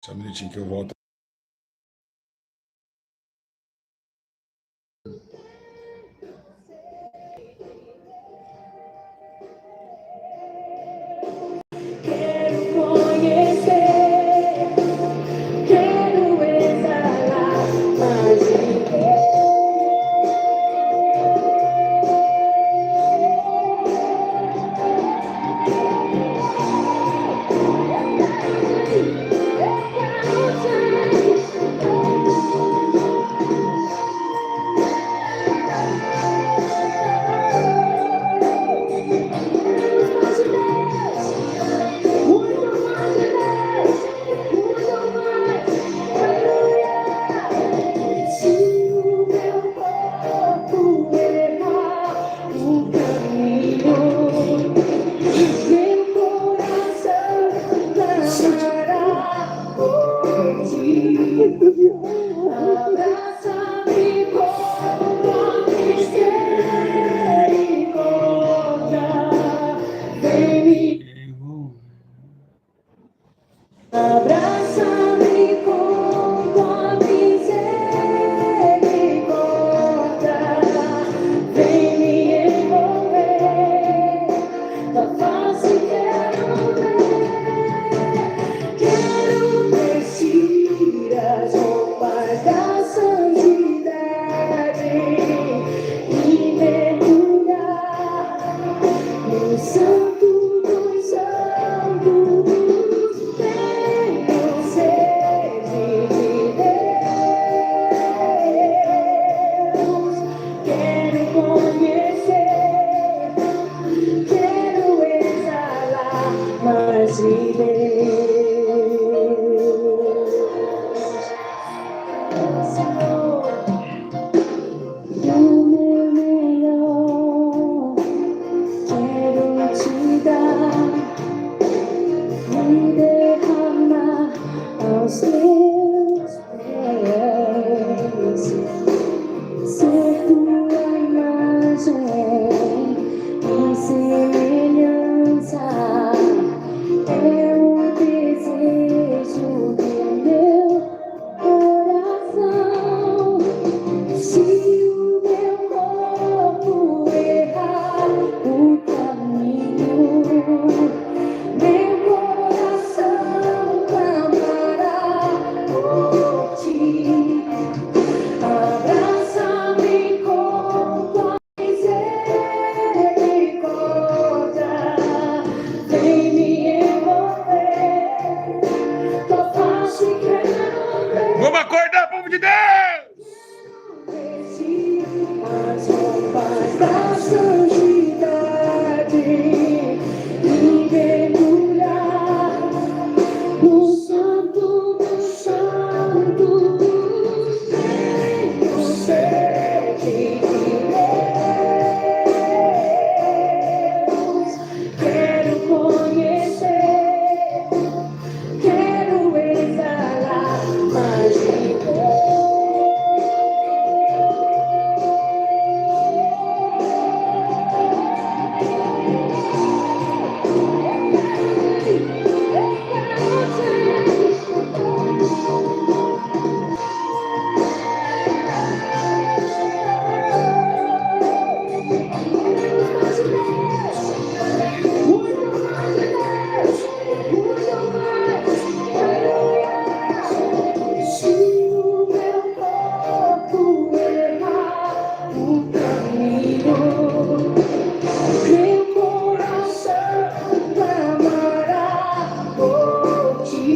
Só um minutinho que eu volto. Quero conhecer, quero exalar mais de se o meu corpo errar o caminho, meu coração clamará por ti. Abraça-me com tua misericórdia, vem me abraça-me com tua misericórdia, vem me envolver, tua face quero ver, quero vestir as roupas da santidade e mergulhar no santo dos santos. Tenho sede de Deus, quero conhecer, quero exalar mais de Deus. Senhor, o meu melhor quero te dar, me derramar aos teus pés, ser tua imagem e semelhança é o desejo do meu coração. Se o meu corpo errar o caminho, meu coração clamará por ti. Abraça-me com tua misericórdia, vem me envolver, tua face quero ver. Vamos acordar, povo de Deus! Vestir as roupas da santidade e mergulhar no santo dos santos. Tenho sede de Deus, quero conhecer, quero exalar mais de Deus. Se o meu corpo errar o caminho, meu coração clamará por ti.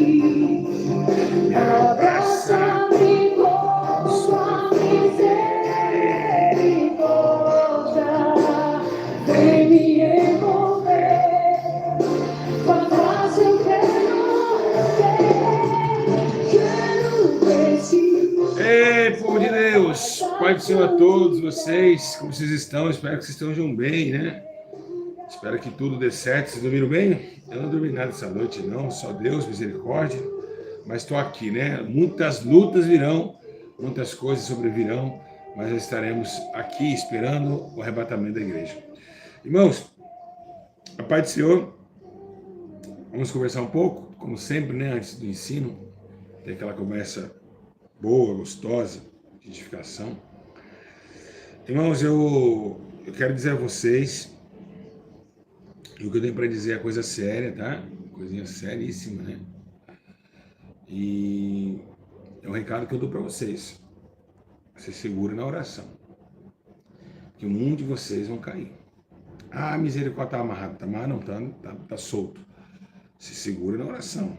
Abraça-me com sua misericórdia, vem me envolver, tua face eu quero vestir. Ei, povo de Deus! Pai do Senhor a todos vocês, como vocês estão? Espero que vocês estejam bem, né? Espero que tudo dê certo. Vocês dormiram bem? Eu não dormi nada essa noite, não. Só Deus, misericórdia. Mas estou aqui, né? Muitas lutas virão, muitas coisas sobrevirão, mas nós estaremos aqui esperando o arrebatamento da igreja. Irmãos, a paz do Senhor. Vamos conversar um pouco, como sempre, né? Antes do ensino. tem aquela conversa boa, gostosa, de edificação. Irmãos, eu quero dizer a vocês, e o que eu tenho para dizer é coisa séria, tá? Coisinha seríssima, né? E é um recado que eu dou para vocês. Se segura na oração. Que muitos de vocês vão cair. Ah, a misericórdia está amarrada. Está amarrado? Não, tá solto. Se segura na oração,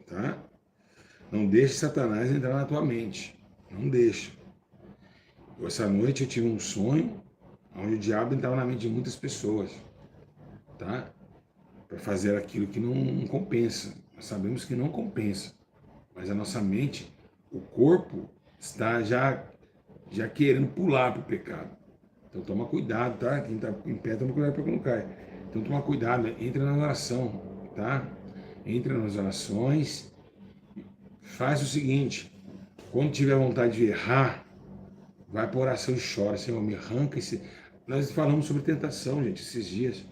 tá? Não deixe Satanás entrar na tua mente. Não deixa. Essa noite eu tive um sonho onde o diabo entrava na mente de muitas pessoas, tá? Para fazer aquilo que não compensa. Nós sabemos que não compensa. Mas a nossa mente, o corpo, está já querendo pular para o pecado. Então toma cuidado, tá? Quem está em pé, toma cuidado para que não caia. Então toma cuidado, entra na oração, tá? Entra nas orações. Faz o seguinte, quando tiver vontade de errar, vai para a oração e chora. Senhor, me arranca esse... Nós falamos sobre tentação, gente, esses dias.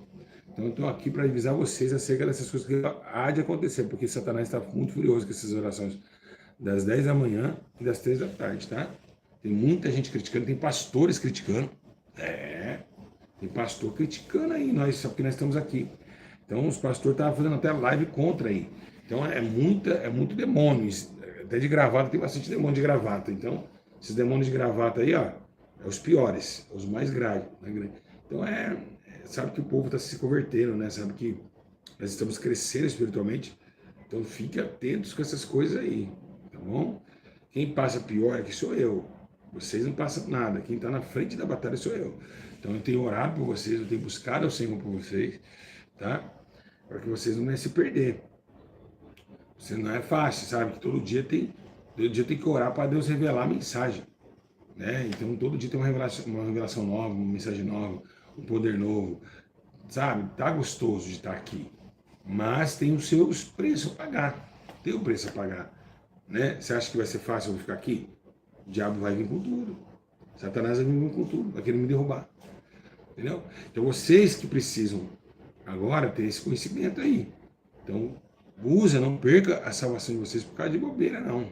Então eu estou aqui para avisar vocês acerca dessas coisas que há de acontecer, porque Satanás está muito furioso com essas orações das 10 da manhã e das 3 da tarde, tá? Tem muita gente criticando, tem pastores criticando. Tem pastor criticando aí, só porque nós estamos aqui. Então os pastores estavam fazendo até live contra aí. Então é muito demônio. Até de gravata, tem bastante demônio de gravata. Então, esses demônios de gravata aí, ó, é os piores, os mais graves. Né? Então sabe que o povo está se convertendo, né? Sabe que nós estamos crescendo espiritualmente. Então fique atentos com essas coisas aí, tá bom? Quem passa pior aqui sou eu. Vocês não passam nada. Quem está na frente da batalha sou eu. Então eu tenho orado por vocês, eu tenho buscado ao Senhor por vocês, tá? Para que vocês não venham se perder. Você não é fácil, sabe? Que todo dia tem que orar para Deus revelar a mensagem, né? Então todo dia tem uma revelação nova, uma mensagem nova, um poder novo, sabe? Tá gostoso de estar aqui, mas tem os seus preços a pagar. Tem um preço a pagar, né? Você acha que vai ser fácil eu ficar aqui? O diabo vai vir com tudo. Satanás vai vir com tudo, vai querer me derrubar. Entendeu? Então vocês que precisam agora ter esse conhecimento aí. Então, não perca a salvação de vocês por causa de bobeira, não.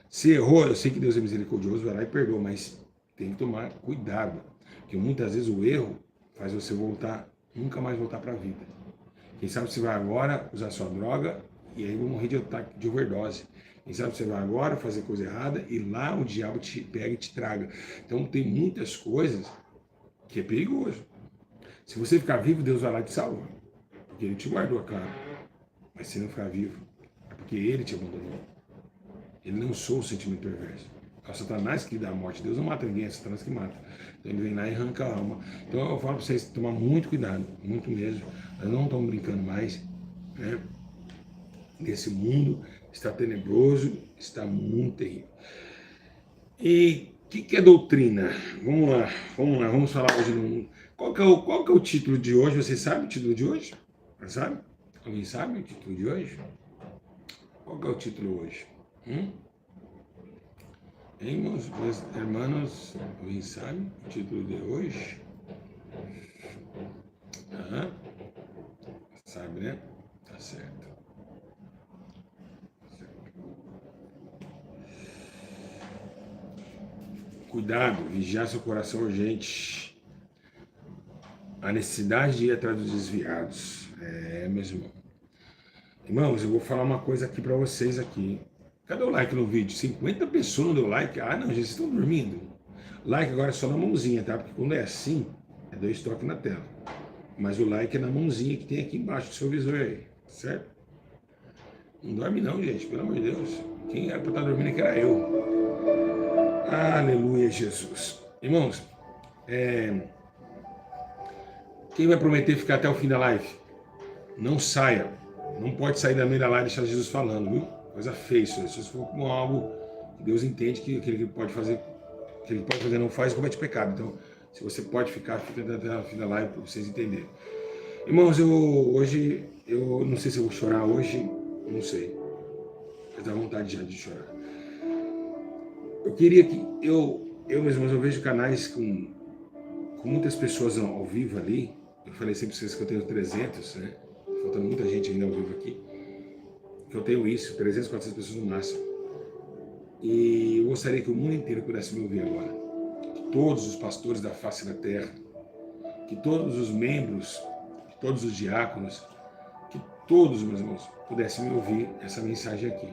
Se errou, eu sei que Deus é misericordioso, vai lá e perdoa, mas tem que tomar cuidado. Porque muitas vezes o erro faz você nunca mais voltar para a vida. Quem sabe você vai agora usar sua droga e aí vai morrer de overdose. Quem sabe você vai agora fazer coisa errada e lá o diabo te pega e te traga. Então tem muitas coisas que é perigoso. Se você ficar vivo, Deus vai lá e te salva. Porque Ele te guardou, claro. Mas se não ficar vivo, é porque Ele te abandonou. Ele não sou o sentimento perverso. É o Satanás que dá a morte. Deus não mata ninguém, é Satanás que mata. Então Ele vem lá e arranca a alma. Então eu falo para vocês tomar muito cuidado, muito mesmo. Nós não estamos brincando mais, né? Esse mundo está tenebroso, está muito terrível. E o que é doutrina? Vamos lá, vamos falar hoje do mundo. Qual que é o título de hoje? Você sabe o título de hoje? Sabe? Alguém sabe o título de hoje? Qual que é o título hoje? Hein, meus irmãos, alguém sabe o título de hoje? Sabe, né? Tá certo. Cuidado, vigiar seu coração urgente. A necessidade de ir atrás dos desviados. Meus irmãos. Irmãos, eu vou falar uma coisa aqui para vocês aqui. Cadê o like no vídeo? 50 pessoas não deu like. Ah, não, gente, vocês estão dormindo. Like agora é só na mãozinha, tá? Porque quando é assim, é 2 toques na tela. Mas o like é na mãozinha que tem aqui embaixo do seu visor aí, certo? Não dorme não, gente, pelo amor de Deus. Quem era para estar dormindo aqui era eu. Aleluia, Jesus. Irmãos, quem vai prometer ficar até o fim da live? Não saia. Não pode sair da meio da live e deixar Jesus falando, viu? Coisa feia isso. Se for como algo que Deus entende que aquele que pode fazer, que ele pode fazer não faz, comete pecado. Então, se você pode ficar, fica até o fim da live para vocês entenderem. Irmãos, hoje, eu não sei se eu vou chorar hoje, não sei. Mas dá vontade já de chorar. Eu queria que meus irmãos, eu vejo canais com muitas pessoas ao vivo ali. Eu falei sempre para vocês que eu tenho 300, né? Faltando muita gente ainda ao vivo aqui. que eu tenho isso, 300, 400 pessoas no máximo. E eu gostaria que o mundo inteiro pudesse me ouvir agora. Que todos os pastores da face da terra, que todos os membros, que todos os diáconos, que todos, meus irmãos, pudessem me ouvir essa mensagem aqui.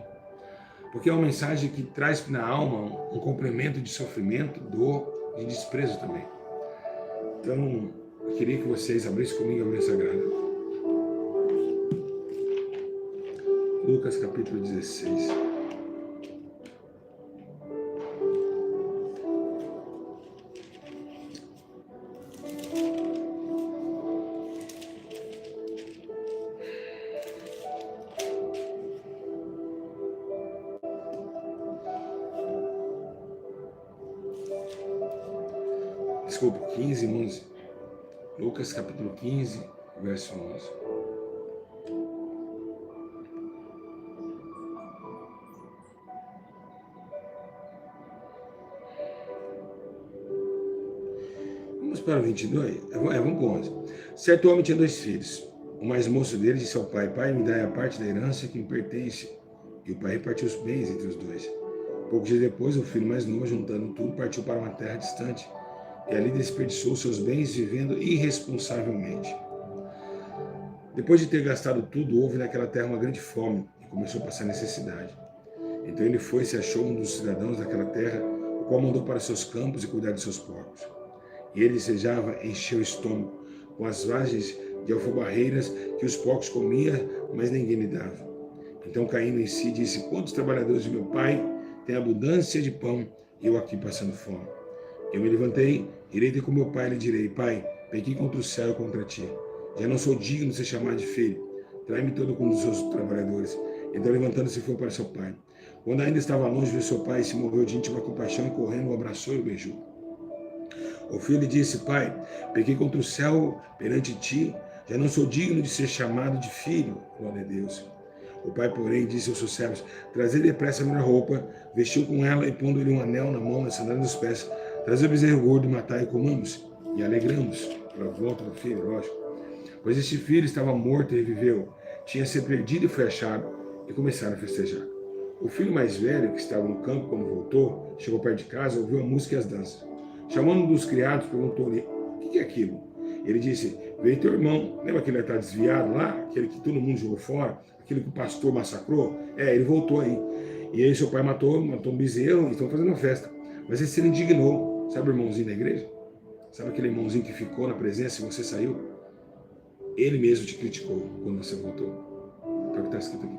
Porque é uma mensagem que traz na alma um complemento de sofrimento, dor e desprezo também. Então, eu queria que vocês abrissem comigo a Bíblia Sagrada. Lucas capítulo 16. Desculpa, 15, 11. Lucas capítulo 15, verso 11. Vamos para o 22? Vamos para o 11. Certo homem tinha 2 filhos. O mais moço deles disse ao pai: Pai, me dai a parte da herança que me pertence. E o pai repartiu os bens entre os 2. Poucos dias depois, o filho mais novo, juntando tudo, partiu para uma terra distante. E ali desperdiçou seus bens vivendo irresponsavelmente. Depois de ter gastado tudo, houve naquela terra uma grande fome e começou a passar necessidade. Então ele foi e se achou um dos cidadãos daquela terra, o qual mandou para seus campos e cuidar de seus porcos. E ele desejava encher o estômago com as vagens de alfarrabeiras que os porcos comiam, mas ninguém lhe dava. Então, caindo em si, disse: Quantos trabalhadores de meu pai têm abundância de pão e eu aqui passando fome? Eu me levantei, irei ter com meu pai e lhe direi: Pai, pequei contra o céu e contra ti. Já não sou digno de ser chamado de filho. Trai-me todo com um dos seus trabalhadores. Então, levantando-se, foi para seu pai. Quando ainda estava longe, viu seu pai, se moveu de íntima compaixão e, correndo, o abraçou e o beijou. O filho lhe disse: Pai, pequei contra o céu perante ti. Já não sou digno de ser chamado de filho. Glória a Deus. O pai, porém, disse aos seus servos: Trazei depressa a minha roupa. Vestiu com ela e, pondo-lhe um anel na mão, na sandália dos pés, trazei o bezerro gordo, matai e comamos, e alegramos pela volta do filho, lógico. Pois este filho estava morto e reviveu, tinha sido perdido e foi achado, e começaram a festejar. O filho mais velho, que estava no campo quando voltou, chegou perto de casa, ouviu a música e as danças. Chamando um dos criados, perguntou-lhe: O que é aquilo? Ele disse: Veio teu irmão, lembra aquele que está desviado lá, aquele que todo mundo jogou fora, aquele que o pastor massacrou? Ele voltou aí. E aí seu pai matou um bezerro e estão fazendo uma festa. Mas ele se indignou. Sabe o irmãozinho da igreja? Sabe aquele irmãozinho que ficou na presença e você saiu? Ele mesmo te criticou quando você voltou. É o que está escrito aqui.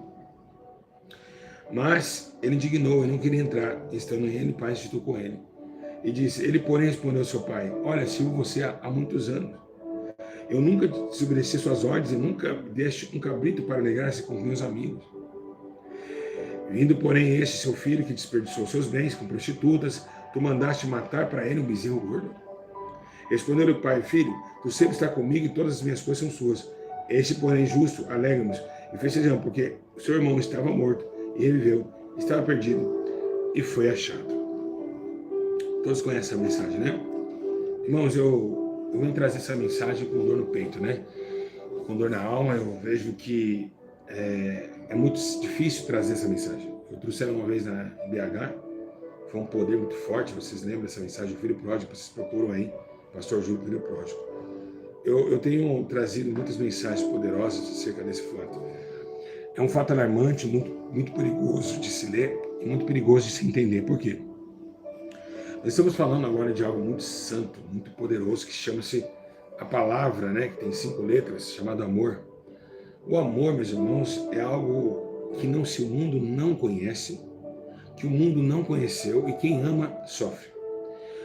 Mas ele indignou e não queria entrar. Estando ele, o pai instituiu com ele. E disse: Ele, porém, respondeu ao seu pai: Olha, sirvo você há muitos anos. Eu nunca desobedeci suas ordens e nunca deste um cabrito para alegrar-se com meus amigos. Vindo, porém, este seu filho que desperdiçou seus bens com prostitutas, tu mandaste matar para ele um bezerro gordo? Respondeu-lhe o pai: Filho, tu sempre está comigo e todas as minhas coisas são suas. Este, porém, justo, alegra-nos e festejamos, porque o seu irmão estava morto e reviveu, estava perdido e foi achado. Todos conhecem a mensagem, né? Irmãos, eu vim trazer essa mensagem com dor no peito, né? Com dor na alma. Eu vejo que é muito difícil trazer essa mensagem. Eu trouxe ela uma vez na BH, foi um poder muito forte. Vocês lembram dessa mensagem do Filho Pródigo? Vocês procuram aí, Pastor Júlio, Filho Pródigo. Eu tenho trazido muitas mensagens poderosas acerca desse fato. É um fato alarmante, muito perigoso de se ler e muito perigoso de se entender. Por quê? Nós estamos falando agora de algo muito santo, muito poderoso, que chama-se a palavra, né, que tem 5 letras, chamado amor. O amor, meus irmãos, é algo que o mundo não conhece, que o mundo não conheceu, e quem ama sofre.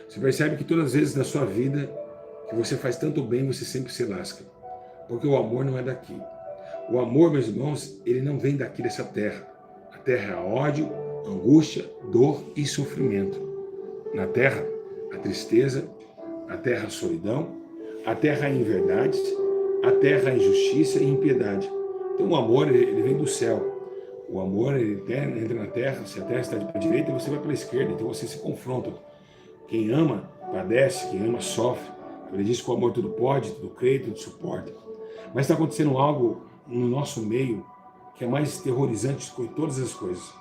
Você percebe que todas as vezes na sua vida que você faz tanto bem, você sempre se lasca, porque o amor não é daqui. O amor, meus irmãos, ele não vem daqui dessa terra. A terra é ódio, angústia, dor e sofrimento. Na terra, a tristeza, a terra, a solidão, a terra, a inverdades, a terra, a injustiça e impiedade. Então o amor, ele vem do céu. O amor, ele entra na terra. Se a terra está para a direita, você vai para a esquerda. Então você se confronta. Quem ama, padece. Quem ama, sofre. Ele diz que o amor tudo pode, tudo crê, tudo suporta. Mas está acontecendo algo no nosso meio, que é mais terrorizante que todas as coisas,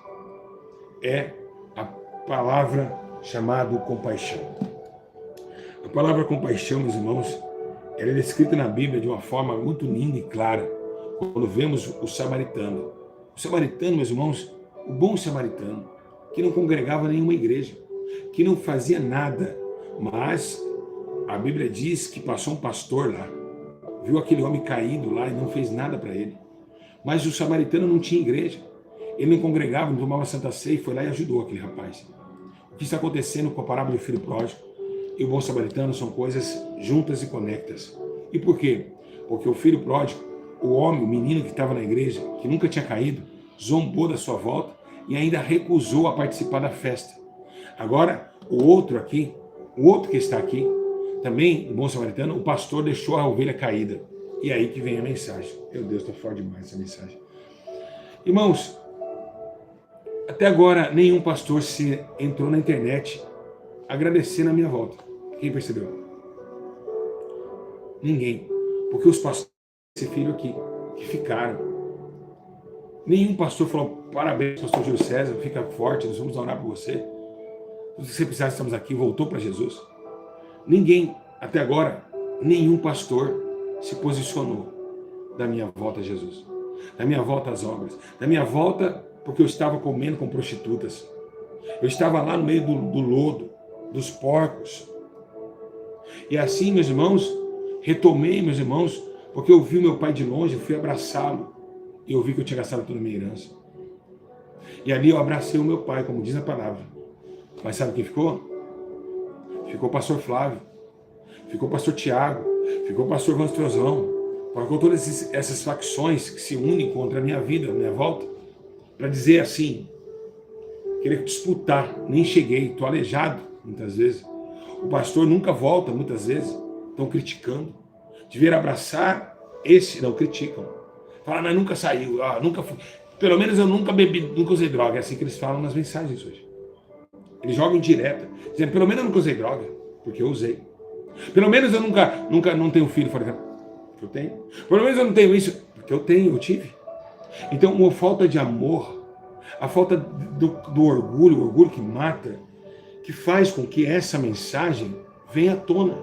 é a palavra chamada compaixão. A palavra compaixão, meus irmãos, ela é descrita na Bíblia de uma forma muito linda e clara, quando vemos o samaritano. O samaritano, meus irmãos, o bom samaritano, que não congregava em nenhuma igreja, que não fazia nada, mas a Bíblia diz que passou um pastor lá, viu aquele homem caído lá e não fez nada para ele. Mas o samaritano não tinha igreja, ele não congregava, não tomava santa ceia, e foi lá e ajudou aquele rapaz. O que está acontecendo com a parábola do filho pródigo e o bom samaritano são coisas juntas e conectas. E por quê? Porque o filho pródigo, o homem, o menino que estava na igreja, que nunca tinha caído, zombou da sua volta e ainda recusou a participar da festa. Agora, o outro aqui, o outro que está aqui, também, o bom samaritano, o pastor deixou a ovelha caída. E aí que vem a mensagem. Meu Deus, está forte demais essa mensagem. Irmãos, até agora nenhum pastor se entrou na internet agradecendo a minha volta. Quem percebeu? Ninguém. Porque os pastores desse filho aqui, que ficaram. Nenhum pastor falou, parabéns, pastor Júlio César, fica forte, nós vamos orar por você. Se você precisar, estamos aqui, voltou para Jesus. Ninguém, até agora, nenhum pastor se posicionou da minha volta a Jesus, da minha volta às obras, da minha volta porque eu estava comendo com prostitutas. Eu estava lá no meio do lodo, dos porcos. E assim, meus irmãos, retomei, meus irmãos, porque eu vi o meu pai de longe, eu fui abraçá-lo. E eu vi que eu tinha gastado toda a minha herança. E ali eu abracei o meu pai, como diz a palavra. Mas sabe quem ficou? Ficou o pastor Flávio, ficou o pastor Tiago, ficou o pastor Vanstrosão, ficou todas essas facções que se unem contra a minha vida, a minha volta, para dizer assim, querer disputar, nem cheguei, estou aleijado muitas vezes. O pastor nunca volta muitas vezes, estão criticando. Deveria abraçar esse, não criticam. Fala, mas nunca saiu, nunca fui. Pelo menos eu nunca bebi, nunca usei droga. É assim que eles falam nas mensagens hoje. Eles jogam direta, dizendo, pelo menos eu nunca usei droga, porque eu usei. Pelo menos eu nunca não tenho filho fora de casa, porque eu tenho. Pelo menos eu não tenho isso, porque eu tenho, eu tive. Então, uma falta de amor, a falta do orgulho, o orgulho que mata, que faz com que essa mensagem venha à tona.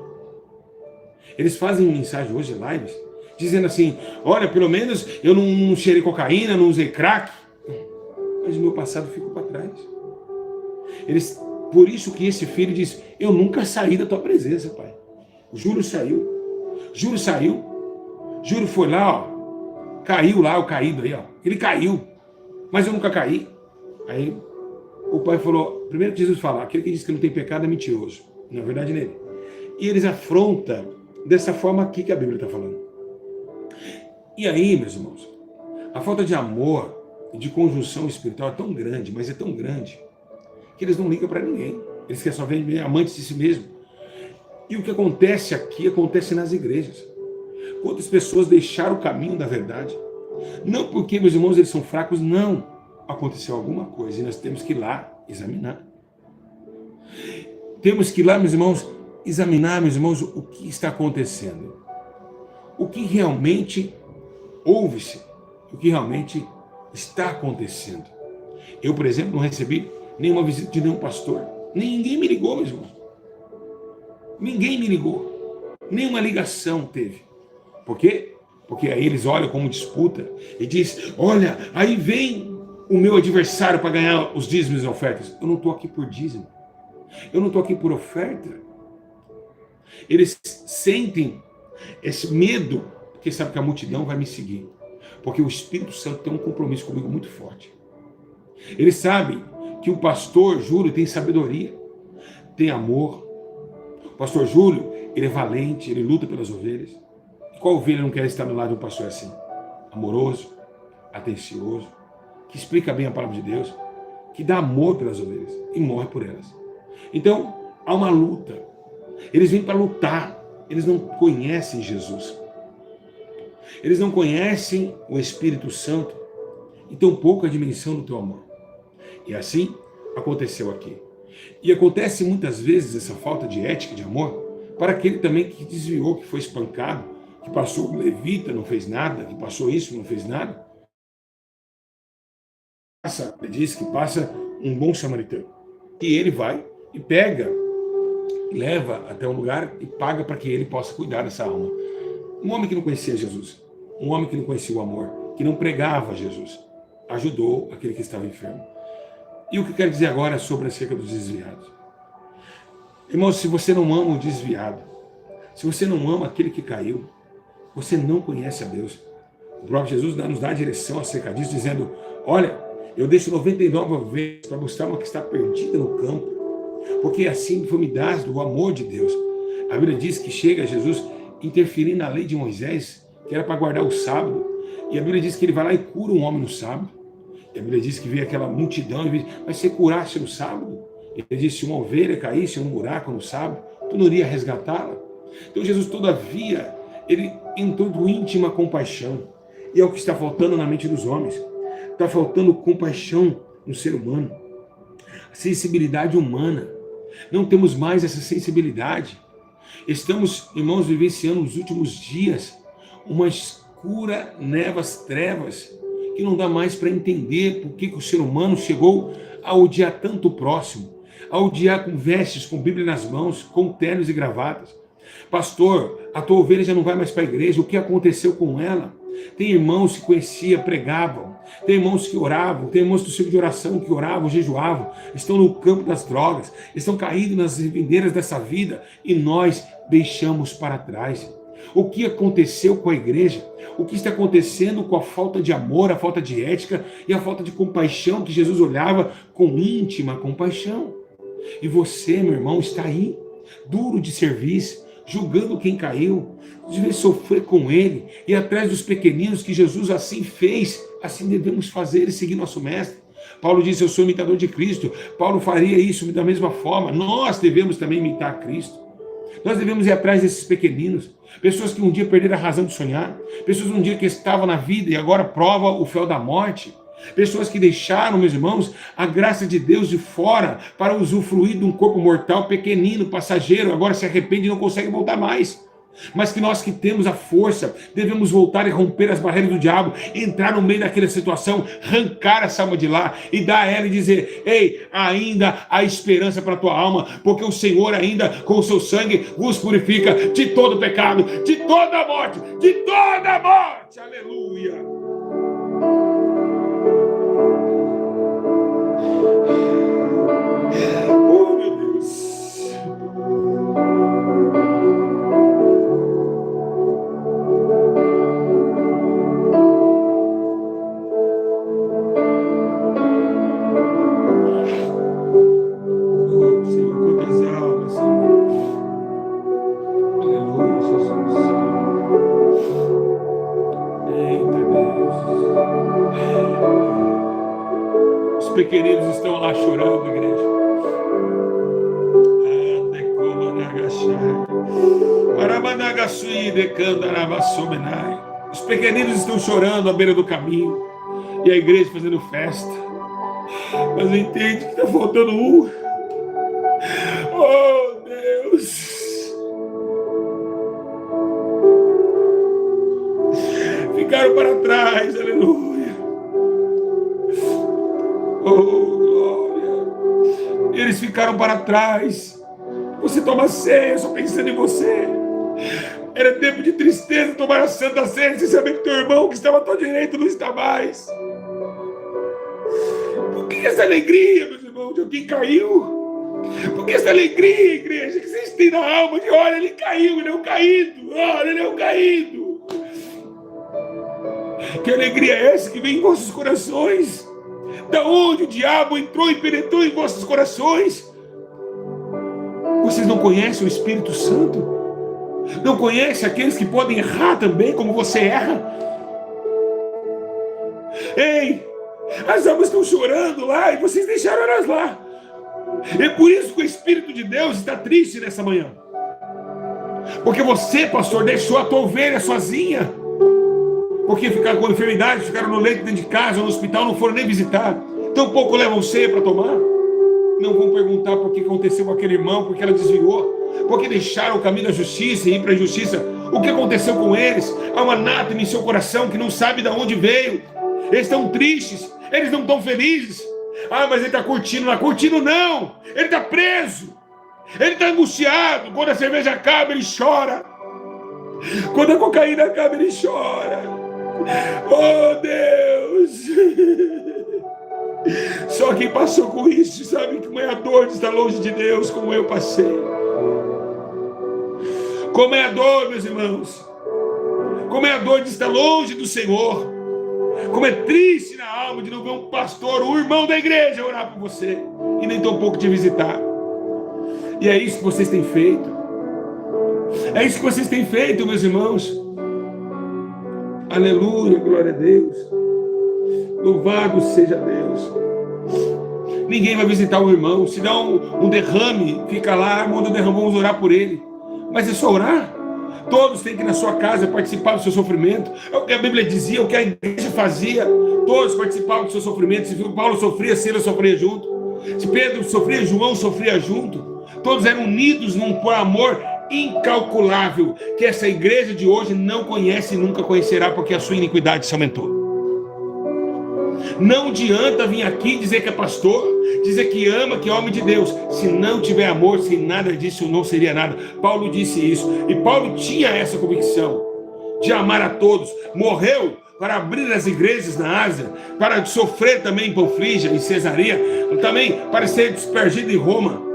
Eles fazem mensagem hoje, lives, dizendo assim, olha, pelo menos eu não cheirei cocaína, não usei crack, mas o meu passado ficou para trás. Por isso que esse filho diz, eu nunca saí da tua presença, pai. O Júlio saiu. Júlio foi lá, ó, caiu lá, o caído aí, ó. Ele caiu, mas eu nunca caí. Aí o pai falou, primeiro que Jesus fala, aquele que diz que não tem pecado é mentiroso. Na verdade, nele. E eles afrontam dessa forma aqui que a Bíblia está falando. E aí, meus irmãos, a falta de amor e de conjunção espiritual é tão grande, mas é tão grande, que eles não ligam para ninguém. Eles querem só ver amantes de si mesmo. E o que acontece aqui, acontece nas igrejas. Quantas pessoas deixaram o caminho da verdade? Não porque, meus irmãos, eles são fracos, não. Aconteceu alguma coisa e nós temos que ir lá examinar. Temos que ir lá, meus irmãos, examinar, meus irmãos, o que está acontecendo. O que realmente ouve-se. O que realmente está acontecendo. Eu, por exemplo, não recebi nenhuma visita de nenhum pastor. Ninguém me ligou, meu irmão. Ninguém me ligou. Nenhuma ligação teve. Por quê? Porque aí eles olham como disputa e diz, olha, aí vem o meu adversário para ganhar os dízimos e ofertas. Eu não estou aqui por dízimo. Eu não estou aqui por oferta. Eles sentem esse medo, porque sabem que a multidão vai me seguir. Porque o Espírito Santo tem um compromisso comigo muito forte. Eles sabem que o pastor Júlio tem sabedoria, tem amor. O pastor Júlio, ele é valente, ele luta pelas ovelhas. E qual ovelha não quer estar do lado de um pastor assim? Amoroso, atencioso, que explica bem a palavra de Deus, que dá amor pelas ovelhas e morre por elas. Então, há uma luta. Eles vêm para lutar. Eles não conhecem Jesus. Eles não conhecem o Espírito Santo e tão pouco a dimensão do teu amor. E assim aconteceu aqui. E acontece muitas vezes essa falta de ética, de amor, para aquele também que desviou, que foi espancado, que passou o levita, não fez nada, que passou isso, não fez nada. ele diz que passa um bom samaritano. E ele vai e pega, leva até um lugar e paga para que ele possa cuidar dessa alma. Um homem que não conhecia Jesus, um homem que não conhecia o amor, que não pregava Jesus, ajudou aquele que estava enfermo. E o que eu quero dizer agora é sobre acerca dos desviados. Irmãos, se você não ama o desviado, se você não ama aquele que caiu, você não conhece a Deus. O próprio Jesus nos dá a direção acerca disso, dizendo: olha, eu deixo 99 ovelhas para buscar uma que está perdida no campo, porque assim foi me dado do amor de Deus. A Bíblia diz que chega Jesus interferindo na lei de Moisés, que era para guardar o sábado, e a Bíblia diz que ele vai lá e cura um homem no sábado. E a Bíblia diz que veio aquela multidão e diz: mas se curasse no sábado? Ele disse: se uma ovelha caísse em um buraco no sábado, tu não iria resgatá-la? Então Jesus, todavia, ele entrou com íntima compaixão. E é o que está faltando na mente dos homens. Está faltando compaixão no ser humano. Sensibilidade humana. Não temos mais essa sensibilidade. Estamos, irmãos, vivenciando nos últimos dias uma escura trevas, que não dá mais para entender por que o ser humano chegou a odiar tanto o próximo, a odiar com vestes, com Bíblia nas mãos, com ternos e gravatas. Pastor, a tua ovelha já não vai mais para a igreja, o que aconteceu com ela? Tem irmãos que conhecia, pregavam, tem irmãos que oravam, tem irmãos do ciclo de oração que oravam, jejuavam, estão no campo das drogas, estão caídos nas ribeiras dessa vida e nós deixamos para trás. O que aconteceu com a igreja? O que está acontecendo com a falta de amor, a falta de ética e a falta de compaixão que Jesus olhava com íntima compaixão? E você, meu irmão, está aí, duro de serviço, julgando quem caiu, devemos sofrer com ele e atrás dos pequeninos que Jesus assim fez, assim devemos fazer e seguir nosso mestre. Paulo disse: eu sou imitador de Cristo. Paulo faria isso da mesma forma. Nós devemos também imitar Cristo. Nós devemos ir atrás desses pequeninos, pessoas que um dia perderam a razão de sonhar, pessoas um dia que estavam na vida e agora provam o fel da morte, pessoas que deixaram, meus irmãos, a graça de Deus de fora para usufruir de um corpo mortal pequenino, passageiro, agora se arrepende e não consegue voltar mais. Mas que nós que temos a força, devemos voltar e romper as barreiras do diabo, entrar no meio daquela situação, arrancar essa alma de lá e dar a ela e dizer: ei, ainda há esperança para a tua alma, porque o Senhor ainda com o seu sangue vos purifica de todo pecado, de toda morte, de toda morte. Aleluia. Oh, meu Deus. Oh, Senhor, quantas almas, Senhor. Aleluia, Jesus. Eita, Deus. Os pequeninos estão lá chorando, igreja. Os pequeninos estão chorando à beira do caminho e a igreja fazendo festa, mas entende que está faltando um. Oh, Deus! Ficaram para trás, aleluia. Oh, glória! Eles ficaram para trás. Você toma ceia só pensando em você. Era tempo de tristeza tomar a santa ceia sem saber que teu irmão que estava à tua direita não está mais. Por que essa alegria, meus irmãos, de alguém caiu? Por que essa alegria, igreja, que vocês têm na alma de: olha, ele caiu, ele é um caído, olha, ele é um caído. Que alegria é essa que vem em vossos corações? Da onde o diabo entrou e penetrou em vossos corações? Vocês não conhecem o Espírito Santo? Não conhecem aqueles que podem errar também, como você erra? Ei, as almas estão chorando lá e vocês deixaram elas lá. É por isso que o Espírito de Deus está triste nessa manhã. Porque você, pastor, deixou a tua ovelha sozinha. Porque ficaram com enfermidade, ficaram no leito dentro de casa, no hospital, não foram nem visitar. Tampouco levam ceia para tomar. Não vão perguntar por que aconteceu com aquele irmão, porque ela desviou, porque deixaram o caminho da justiça e ir para a injustiça. O que aconteceu com eles? Há um anátema em seu coração que não sabe de onde veio. Eles estão tristes, Eles não estão felizes. Ah, mas ele está curtindo. Não, curtindo não. Ele está preso. Ele está angustiado. Quando a cerveja acaba, ele chora. Quando a cocaína acaba, ele chora. Oh, Deus. Só quem passou com isso sabe como é a dor de estar longe de Deus, como eu passei. Como é a dor, meus irmãos. Como é a dor de estar longe do Senhor. Como é triste na alma de não ver um pastor, um irmão da igreja orar por você e nem tão pouco te visitar. E é isso que vocês têm feito. É isso que vocês têm feito, meus irmãos. Aleluia, glória a Deus. Louvado seja Deus. Ninguém vai visitar o irmão. Se dá um derrame, fica lá, manda o derrame, vamos orar por ele. Mas é só orar. Todos têm que ir na sua casa participar do seu sofrimento. É o que a Bíblia dizia, o que a igreja fazia. Todos participavam do seu sofrimento. Se Paulo sofria, Silas sofria junto. Se Pedro sofria, João sofria junto. Todos eram unidos por amor incalculável, que essa igreja de hoje não conhece e nunca conhecerá, porque a sua iniquidade se aumentou. Não adianta vir aqui dizer que é pastor, dizer que ama, que é homem de Deus. Se não tiver amor, sem nada disso, não seria nada. Paulo disse isso. E Paulo tinha essa convicção de amar a todos. Morreu para abrir as igrejas na Ásia, para sofrer também em Panfilha, em Cesareia, também para ser dispergido em Roma.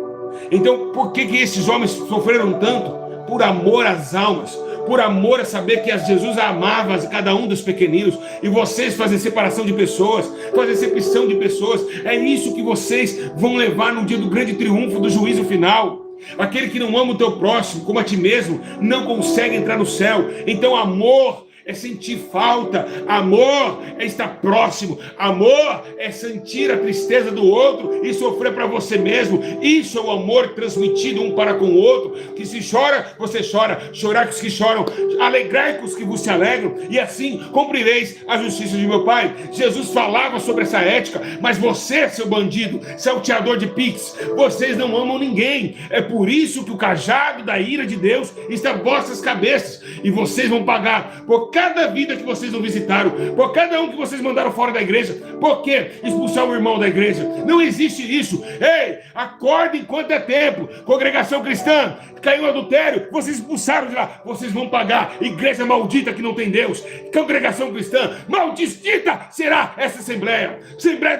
Então, por que esses homens sofreram tanto? Por amor às almas. Por amor a saber que Jesus amava cada um dos pequeninos. E vocês fazem separação de pessoas, fazem acepção de pessoas. É isso que vocês vão levar no dia do grande triunfo, do juízo final. Aquele que não ama o teu próximo como a ti mesmo não consegue entrar no céu. Então amor é sentir falta, amor é estar próximo, amor é sentir a tristeza do outro e sofrer para você mesmo. Isso é o amor transmitido um para com o outro. Que se chora, você chora. Chorar com os que choram, alegrai com os que vos se alegram, e assim cumprireis a justiça de meu Pai. Jesus falava sobre essa ética, mas você, seu bandido, salteador de pix, vocês não amam ninguém. É por isso que o cajado da ira de Deus está em vossas cabeças, e vocês vão pagar por cada vida que vocês não visitaram, por cada um que vocês mandaram fora da igreja. Por que expulsar o irmão da igreja? Não existe isso. Ei, acorda enquanto é tempo. Congregação cristã, caiu adultério, vocês expulsaram de lá, vocês vão pagar. Igreja maldita que não tem Deus. Congregação cristã, maldita será essa assembleia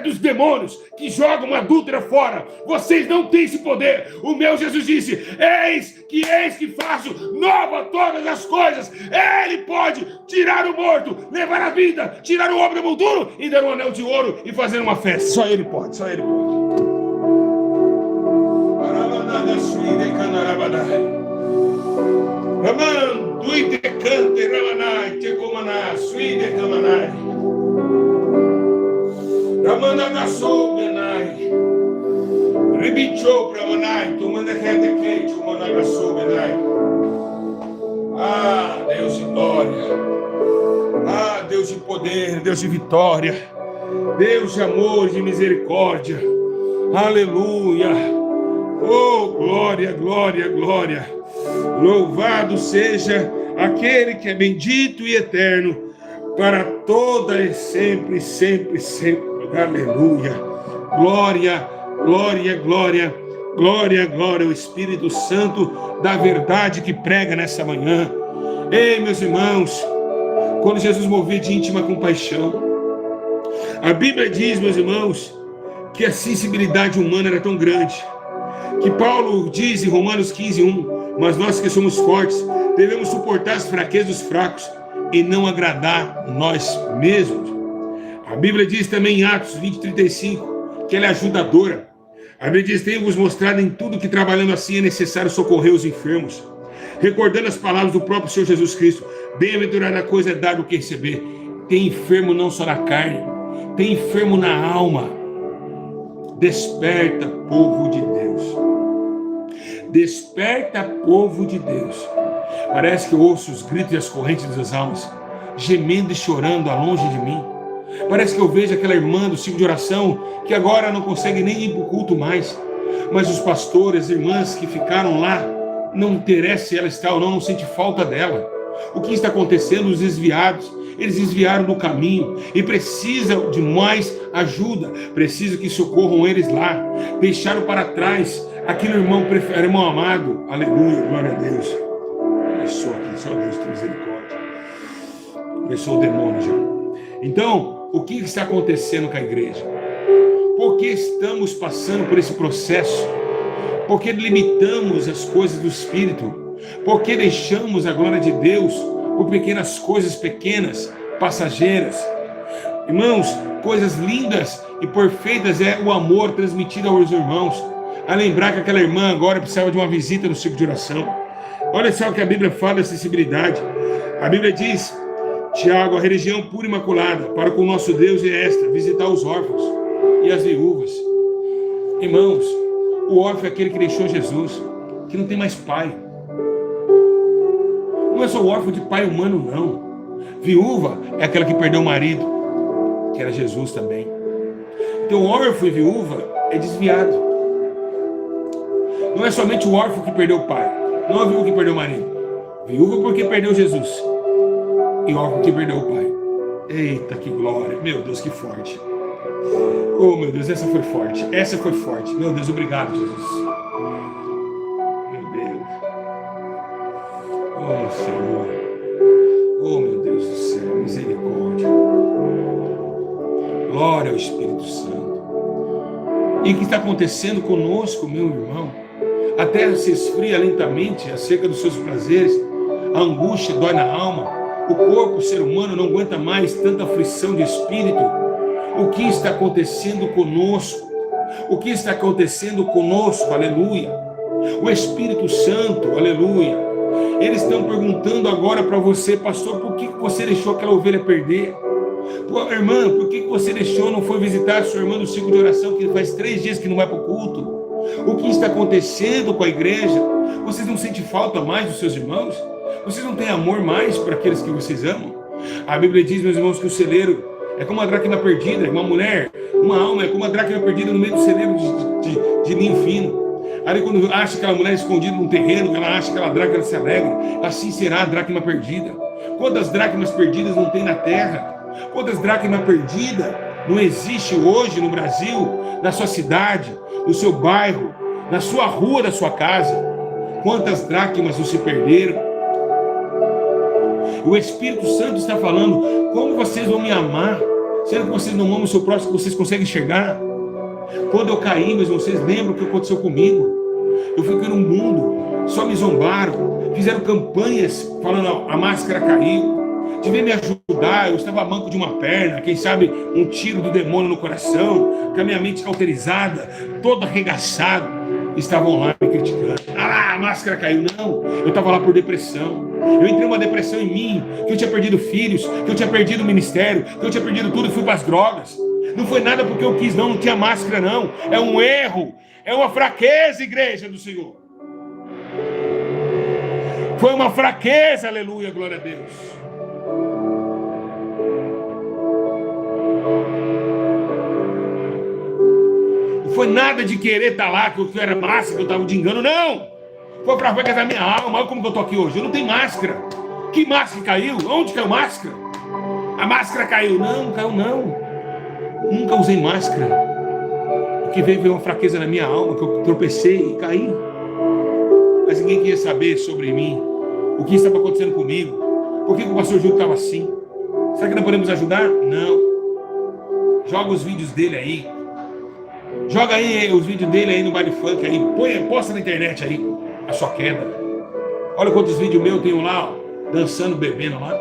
dos demônios que jogam uma adúltera fora. Vocês não têm esse poder. O meu Jesus disse: eis que faço nova todas as coisas. Ele pode tirar o morto, levar a vida, tirar o homem do monturo e dar um anel de ouro e fazer uma festa. Só ele pode, só ele pode. Ah, Deus de glória. Ah, Deus de poder, Deus de vitória, Deus de amor, de misericórdia. Aleluia. Oh, glória, glória, glória. Louvado seja aquele que é bendito e eterno para toda e sempre, sempre, sempre. Aleluia. Glória, glória, glória, glória, glória ao Espírito Santo da verdade que prega nessa manhã. Ei, meus irmãos, quando Jesus movia de íntima compaixão, a Bíblia diz, meus irmãos, que a sensibilidade humana era tão grande, que Paulo diz em Romanos 15:1, mas nós que somos fortes, devemos suportar as fraquezas dos fracos e não agradar nós mesmos. A Bíblia diz também em Atos 20:35, que ela é ajudadora. A Bíblia diz: tenho-vos mostrado em tudo que trabalhando assim é necessário socorrer os enfermos, recordando as palavras do próprio Senhor Jesus Cristo: bem-aventurada coisa é dar do que receber. Tem enfermo não só na carne, tem enfermo na alma. Desperta, povo de Deus. Desperta, povo de Deus. Parece que eu ouço os gritos e as correntes das almas, gemendo e chorando a longe de mim. Parece que eu vejo aquela irmã do ciclo de oração que agora não consegue nem ir para o culto mais. Mas os pastores, irmãs que ficaram lá, não interessa se ela está ou não sente falta dela. O que está acontecendo? Os desviados, eles desviaram do caminho e precisam de mais ajuda, preciso que socorram eles lá. Deixaram para trás aquele irmão amado. Aleluia, glória a Deus. Começou aqui, só Deus tem misericórdia. Começou o demônio já. Então, o que está acontecendo com a igreja? Por que estamos passando por esse processo? Por que limitamos as coisas do Espírito? Por que deixamos a glória de Deus por pequenas coisas pequenas, passageiras? Irmãos, coisas lindas e perfeitas é o amor transmitido aos irmãos. A lembrar que aquela irmã agora precisava de uma visita no ciclo de oração. Olha só o que a Bíblia fala da sensibilidade. A Bíblia diz, Tiago, a religião pura e imaculada para com o nosso Deus é esta, visitar os órfãos e as viúvas. Irmãos, o órfão é aquele que deixou Jesus, que não tem mais pai. Não é só o órfão de pai humano, não. Viúva é aquela que perdeu o marido, que era Jesus também. Então, órfão e viúva é desviado. Não é somente o órfão que perdeu o pai, não é a viúva que perdeu o marido. Viúva porque perdeu Jesus, e órfão que perdeu o pai. Eita, que glória! Meu Deus, que forte! Oh, meu Deus, essa foi forte. Essa foi forte. Meu Deus, obrigado, Jesus. Meu Deus. Oh, Senhor. Oh, meu Deus do céu. Misericórdia. Glória ao Espírito Santo. E o que está acontecendo conosco, meu irmão? A terra se esfria lentamente acerca dos seus prazeres. A angústia dói na alma. O corpo, o ser humano, não aguenta mais tanta aflição de espírito. O que está acontecendo conosco? O que está acontecendo conosco? Aleluia. O Espírito Santo, aleluia. Eles estão perguntando agora para você, pastor, por que você deixou aquela ovelha perder? Pô, irmã, por que você deixou, não foi visitar a sua irmã no ciclo de oração, que faz 3 dias que não vai para o culto? O que está acontecendo com a igreja? Vocês não sentem falta mais dos seus irmãos? Vocês não têm amor mais para aqueles que vocês amam? A Bíblia diz, meus irmãos, que o celeiro é como uma dracma perdida, uma mulher, uma alma é como uma dracma perdida no meio do celeiro de linho fino. Aí quando acha aquela mulher escondida num terreno, ela acha aquela dracma, ela se alegra. Assim será a dracma perdida. Quantas dracmas perdidas não tem na terra? Quantas dracmas perdidas não existe hoje no Brasil, na sua cidade, no seu bairro, na sua rua da sua casa? Quantas dracmas não se perderam? O Espírito Santo está falando, como vocês vão me amar, sendo que vocês não amam o seu próximo, que vocês conseguem enxergar? Quando eu caí, mas vocês lembram o que aconteceu comigo? Eu fiquei no mundo, só me zombaram, fizeram campanhas falando, a máscara caiu, devia me ajudar, eu estava manco de uma perna, quem sabe um tiro do demônio no coração, com a minha mente cauterizada, todo arregaçado, estavam lá me criticando. Ah, a máscara caiu. Não, eu estava lá por depressão. Eu entrei uma depressão em mim, que eu tinha perdido filhos, que eu tinha perdido o ministério, que eu tinha perdido tudo e fui para as drogas. Não foi nada porque eu quis, não tinha máscara, não. É um erro, é uma fraqueza, igreja do Senhor. Foi uma fraqueza, aleluia, glória a Deus. Não foi nada de querer estar lá, que eu era máscara, que eu estava de engano, não. Foi para fraqueza da minha alma. Olha como que eu estou aqui hoje. Eu não tenho máscara. Que máscara caiu? Onde caiu máscara? A máscara caiu. Não, caiu não. Nunca usei máscara. O que veio uma fraqueza na minha alma, que eu tropecei e caí. Mas ninguém queria saber sobre mim. O que estava acontecendo comigo. Por que o pastor Júlio estava assim? Será que não podemos ajudar? Não. Joga os vídeos dele aí. Joga aí os vídeos dele aí no baile funk aí. Posta na internet aí a sua queda. Olha quantos vídeos meus eu tenho lá, ó, dançando, bebendo lá.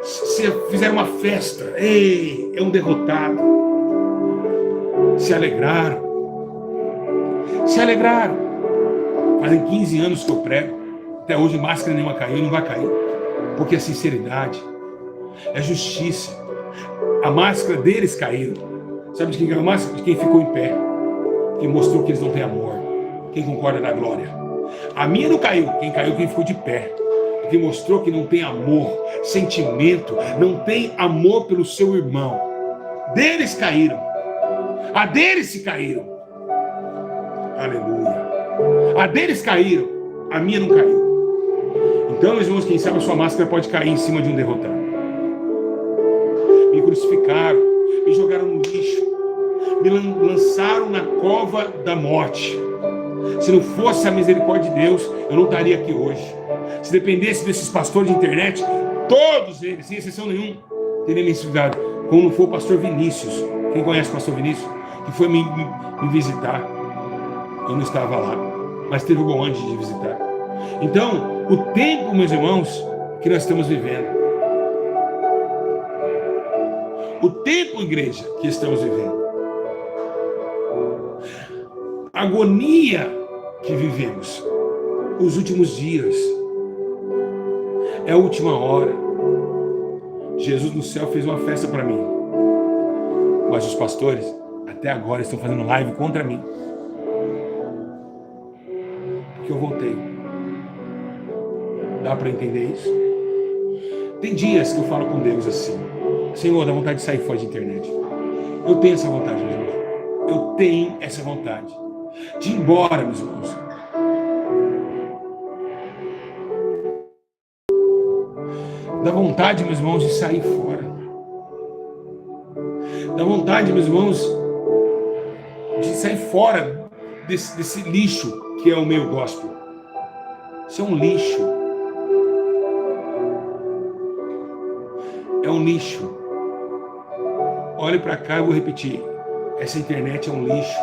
Se fizeram uma festa, ei, é um derrotado. Se alegraram. Se alegraram. Fazem 15 anos que eu prego. Até hoje máscara nenhuma caiu, não vai cair. Porque é sinceridade, é justiça. A máscara deles caiu. Sabe de quem caiu a máscara? De quem ficou em pé. Quem mostrou que eles não têm amor. Quem concorda na glória. A minha não caiu. Quem caiu, quem ficou de pé. Porque mostrou que não tem amor, sentimento, não tem amor pelo seu irmão. Deles caíram. A deles se caíram. Aleluia. A deles caíram. A minha não caiu. Então, meus irmãos, quem sabe a sua máscara pode cair em cima de um derrotado. Me crucificaram, me jogaram no lixo, me lançaram na cova da morte. Se não fosse a misericórdia de Deus, eu não estaria aqui hoje. Se dependesse desses pastores de internet, todos eles, sem exceção nenhuma, teriam me enxugado. Como não foi o pastor Vinícius. Quem conhece o pastor Vinícius? Que foi me visitar. Eu não estava lá, mas teve o bom ânimo de visitar. Então, o tempo, meus irmãos, que nós estamos vivendo, o tempo, igreja, que estamos vivendo, a agonia que vivemos, os últimos dias, é a última hora. Jesus no céu fez uma festa para mim, mas os pastores até agora estão fazendo live contra mim, porque eu voltei. Dá para entender isso? Tem dias que eu falo com Deus assim: Senhor, dá vontade de sair fora de internet. Eu tenho essa vontade, meus irmãos. Eu tenho essa vontade de ir embora, meus irmãos. Dá vontade, meus irmãos, de sair fora. Dá vontade, meus irmãos, de sair fora desse lixo que é o meio gospel. Isso é um lixo. É um lixo. Olhe para cá, eu vou repetir. Essa internet é um lixo.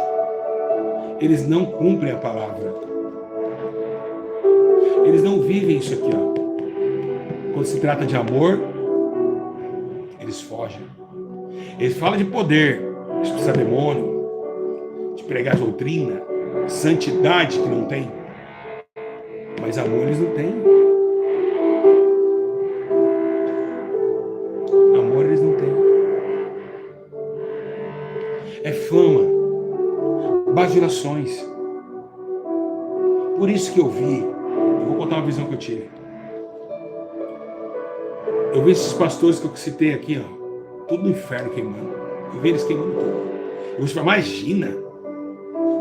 Eles não cumprem a palavra. Eles não vivem isso aqui, ó. Quando se trata de amor, eles fogem. Eles falam de poder, de expulsar demônio, de pregar doutrina, santidade que não tem. Mas amor eles não têm. Amor eles não têm. É fama, bajulações. Por isso que eu vou contar uma visão que eu tive. Eu vi esses pastores que eu citei aqui, ó, tudo no inferno queimando. Eu vi eles queimando tudo. Eu falei, imagina,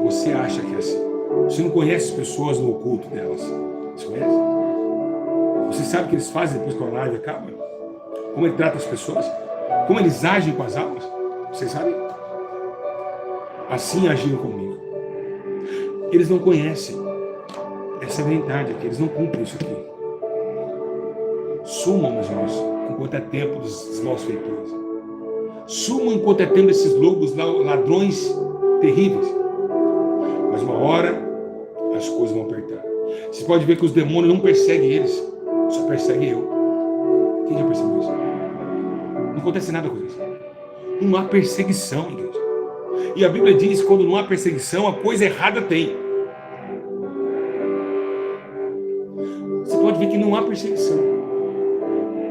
você acha que é assim. Você não conhece as pessoas no oculto delas. Você conhece? Você sabe o que eles fazem depois que a live acaba? Como ele trata as pessoas? Como eles agem com as almas? Vocês sabem? Assim agiram comigo. Eles não conhecem. Essa é a verdade aqui. Eles não cumprem isso aqui. Sumam, meus irmãos, enquanto é tempo dos maus feitores. Sumam enquanto é tempo desses lobos ladrões terríveis. Mas uma hora as coisas vão apertar. Você pode ver que os demônios não perseguem eles, só perseguem eu. Quem já percebeu isso? Não acontece nada com eles. Não há perseguição, igreja. E a Bíblia diz que quando não há perseguição, a coisa errada tem. Você pode ver que não há perseguição.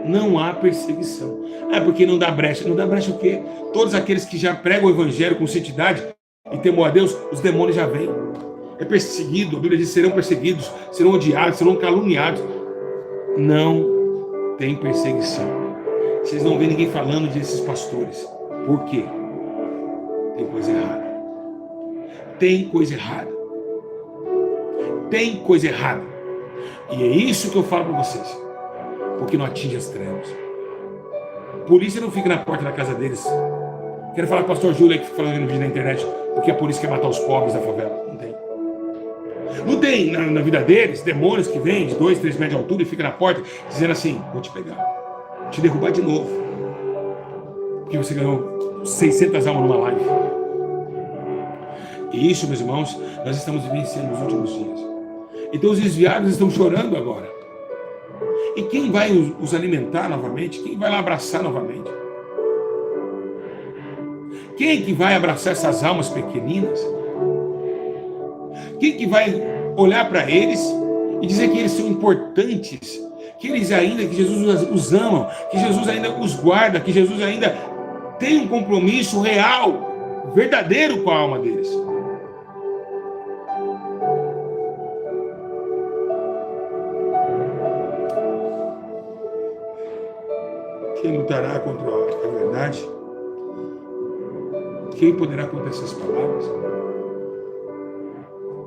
Não há perseguição. É porque não dá brecha. Não dá brecha o quê? Todos aqueles que já pregam o evangelho com santidade e temor a Deus, os demônios já vêm. É perseguido. A Bíblia diz: serão perseguidos, serão odiados, serão caluniados. Não tem perseguição. Vocês não vêem ninguém falando desses pastores. Por quê? Tem coisa errada. Tem coisa errada. Tem coisa errada. E é isso que eu falo para vocês. Porque não atinge as trevas. Polícia não fica na porta da casa deles. Quero falar com o pastor Júlio que fica falando no vídeo na internet, porque a polícia quer matar os pobres da favela. Não tem. Não tem na vida deles demônios que vêm de 2, 3 metros de altura e fica na porta dizendo assim: vou te pegar, vou te derrubar de novo, porque você ganhou 600 almas numa live. E isso, meus irmãos, nós estamos vivenciando nos últimos dias. Então os desviados estão chorando agora. E quem vai os alimentar novamente? Quem vai lá abraçar novamente? Quem que vai abraçar essas almas pequeninas? Quem que vai olhar para eles e dizer que eles são importantes? Que eles ainda, que Jesus os ama, que Jesus ainda os guarda, que Jesus ainda tem um compromisso real, verdadeiro com a alma deles? Quem lutará contra a verdade? Quem poderá contra essas palavras?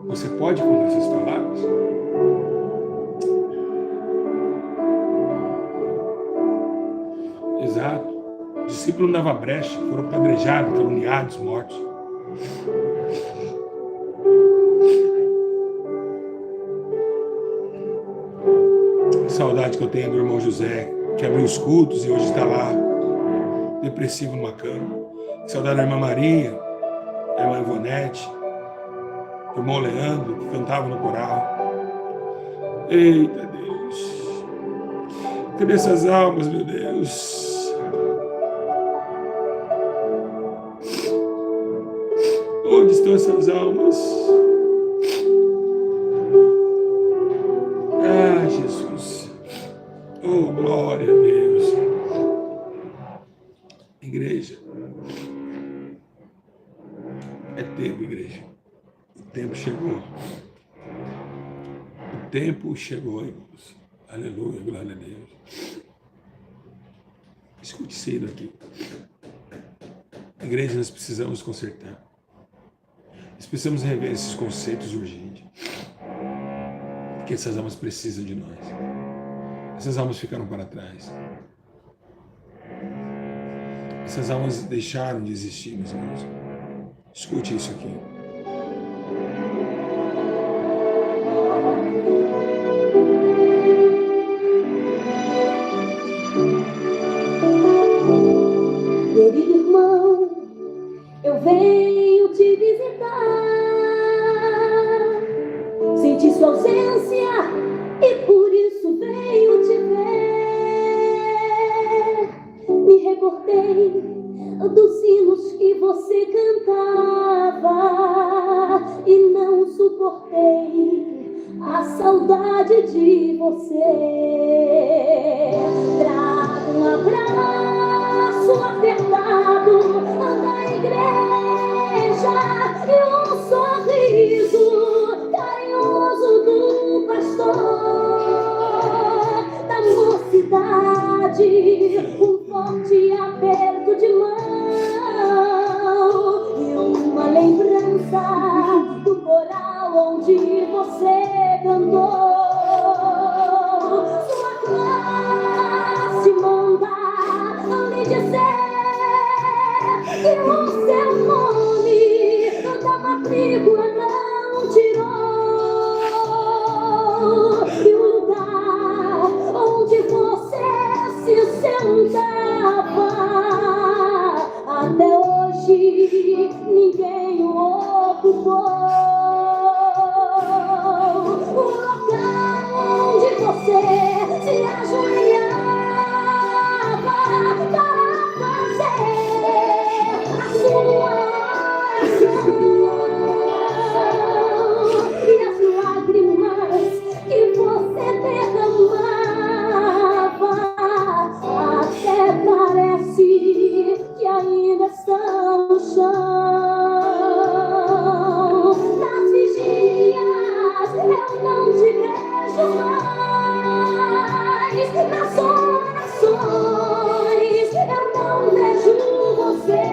Você pode contra essas palavras? Exato. discípulos não davam brecha, foram apedrejados, caluniados, mortos. A saudade que eu tenho do irmão José, que abriu os cultos e hoje está lá, depressivo numa cama. Saudade da irmã Maria, da irmã Ivonete, do irmão Leandro, que cantava no coral. Eita Deus! Cadê essas almas, meu Deus? Onde estão essas almas? Ah, Jesus! Oh, glória a Deus! Igreja, é tempo, igreja. O tempo chegou. O tempo chegou, irmãos. Aleluia, glória a Deus. Escute isso aqui. Igreja, nós precisamos consertar. Nós precisamos rever esses conceitos urgentes. Porque essas almas precisam de nós. Essas almas ficaram para trás. Essas almas deixaram de existir, meus irmãos. Escute isso aqui. Querido irmão, eu venho te visitar. Senti sua ausência e por isso venho te ver. Me recordei dos hinos que você cantava e não suportei a saudade de você. Trago um abraço apertado da igreja e um sorriso carinhoso do pastor da mocidade, um forte aperto de mão e uma lembrança do coral onde você cantou. Sua classe manda me dizer que o seu nome da matrícula não tirou, e o lugar onde você se sentava até hoje ninguém o ocupou. O local onde você se ajoelhava para fazer a sua oração, e as lágrimas que você derramava até parece que ainda estão no chão. Nas vigílias eu não te vejo mais, nas orações eu não vejo você.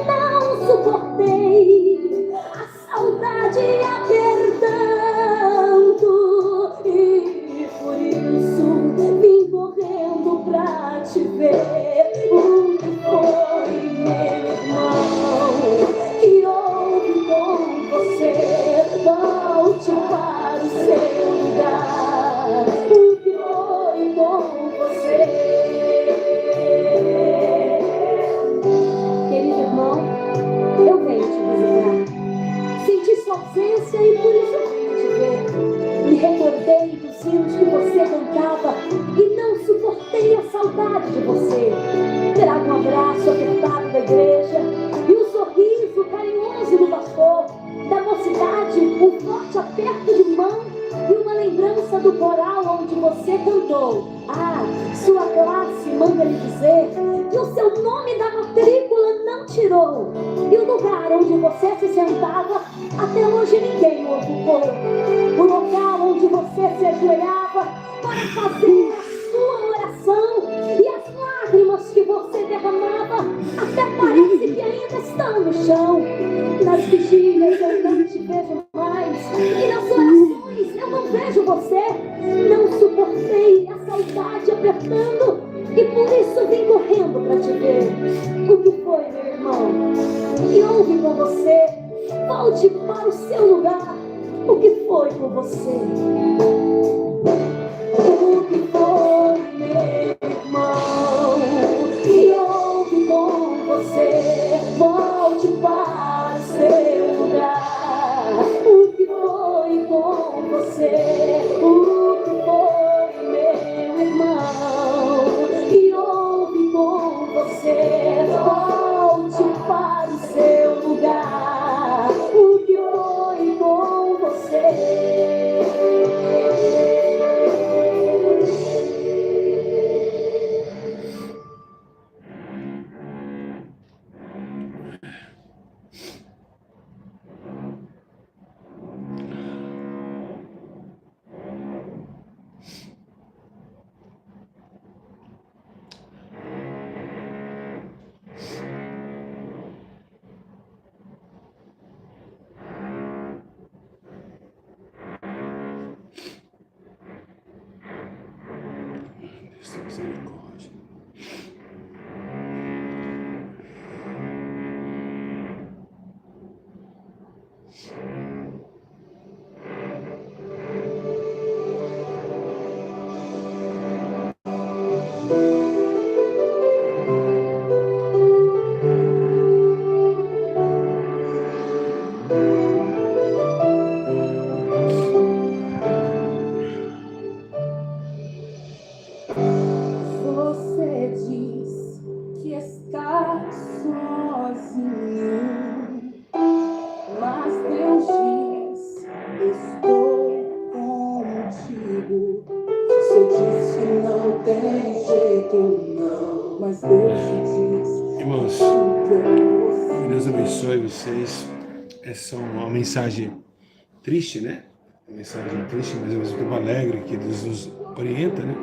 Não suportei a saudade até tanto e por isso vim correndo pra te ver. Onde foi, meu irmão, que houve com você? Volte para o seu lugar. O que foi com você? Querido irmão, eu venho te visitar. Senti sua ausência e por isso venho te ver. Me recordei dos hinos que você cantava e não suportei a saudade de você. Trago um abraço apertado da igreja e um sorriso carinhoso do pastor da mocidade, um forte aperto de mão e uma lembrança do coral onde você cantou. Ah, sua classe manda lhe dizer que o seu nome da matrícula não tirou, e o lugar onde você se sentava até hoje ninguém o ocupou. O local onde você se ajoelhava para fazer a sua oração e as lágrimas que você derramava até parece que ainda estão no chão. Nas vigílias eu não te vejo mais e nas orações eu não vejo você. Não suportei a saudade apertando e por isso vim correndo volte para o seu lugar. O que foi com você? O que foi, meu irmão? Que houve com você? Volte para o seu lugar. O que foi com você? O que foi, meu irmão? Que houve com você? Volte para o seu lugar. O que foi com você? Deus tem misericórdia. Você diz que está sozinho, mas Deus diz: estou contigo. Você diz que não tem jeito, não, mas Deus diz: Irmãos, que Deus abençoe vocês. Essa é uma mensagem triste, né? Uma mensagem triste, mas ao mesmo tempo alegre, que Deus nos orienta, né?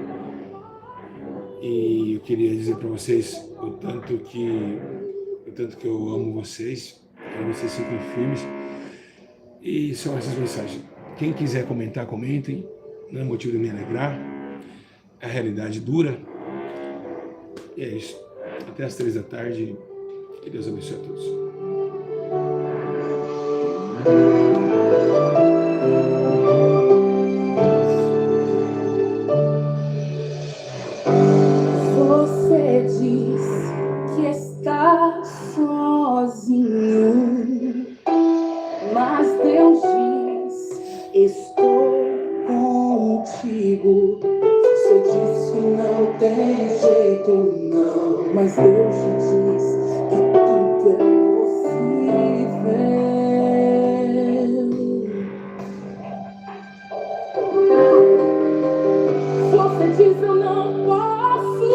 E eu queria dizer para vocês o tanto que eu amo vocês, que vocês fiquem firmes. E são essas mensagens. Quem quiser comentar, comentem. Não é motivo de me alegrar. É a realidade dura. E é isso. Até às 3 da tarde. Que Deus abençoe a todos. Você diz que está sozinho, mas Deus diz: estou contigo. Você diz que não tem jeito, não, mas Deus diz que tudo é possível. Você diz: eu não posso.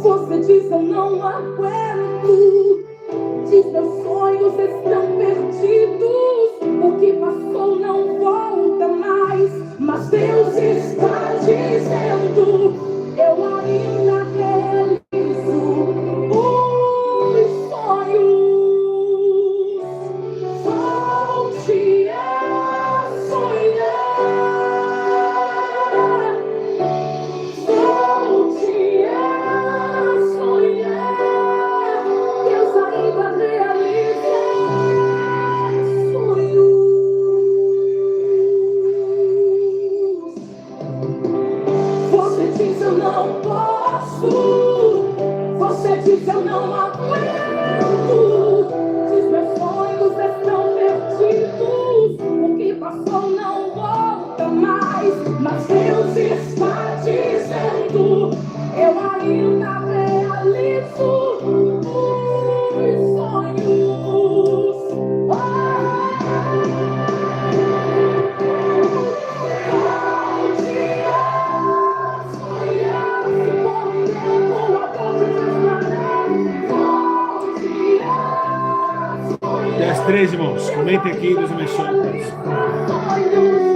Você diz: eu não aguento. Diz: meus sonhos estão perdidos. O que passou não volta mais. Mas Deus está dizendo: eu ainda realizo os sonhos. Volte a sonhar. Volte a sonhar. Deus ainda realiza sonhos. Você diz: eu não posso. Você diz: eu não aguento. Diz: meus sonhos estão perdidos. O que passou não volta mais. Mas Deus está dizendo: eu ainda realizo os sonhos. Volte a sonhar. Se for um tempo, a dor de desvanecer. Volte a sonhar. Até às 3, irmãos. Comentem aqui. Deus abençoe a todos. Sonhos.